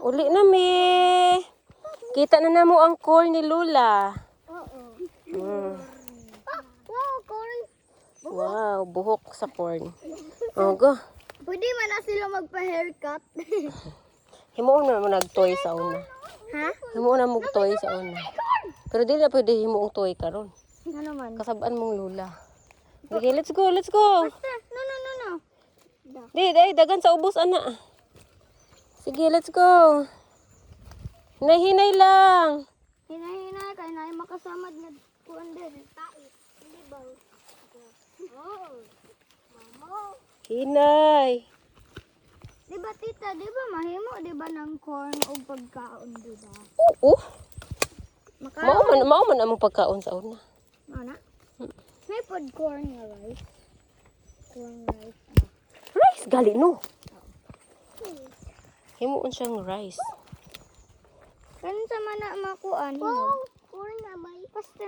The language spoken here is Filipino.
Uli na, mi. Kita na na mo ang corn ni Lula. Oo. Wow, corn. Wow, buhok sa corn. Oh, go. Pwede man na sila magpa-haircut. Himuon na mo nag-toy sa una. Ha? Himuon na mo toy sa una. Pero di na pwede himuong toy karon. Ano man? Kasabaan mong Lula. Okay, let's go, let's go. No. Di, dagan sa ubos, ana. Sige, let's go. Hinay-hinay lang. Hina-hina kay na makasamad na kuan din. Tais. Hindi ba? Oh. Mamo. Hinay. Di ba tita, di ba mahimo di ba ng corn o pagkaon di ba? Oo. Makaon. Mao man among pagkaon sa una. Ana? May pod corn nga rice. Corn rice. Rice gali no. Himuon siyang rice. Kan sa mana makuan. Wow, corn na bay. Basta.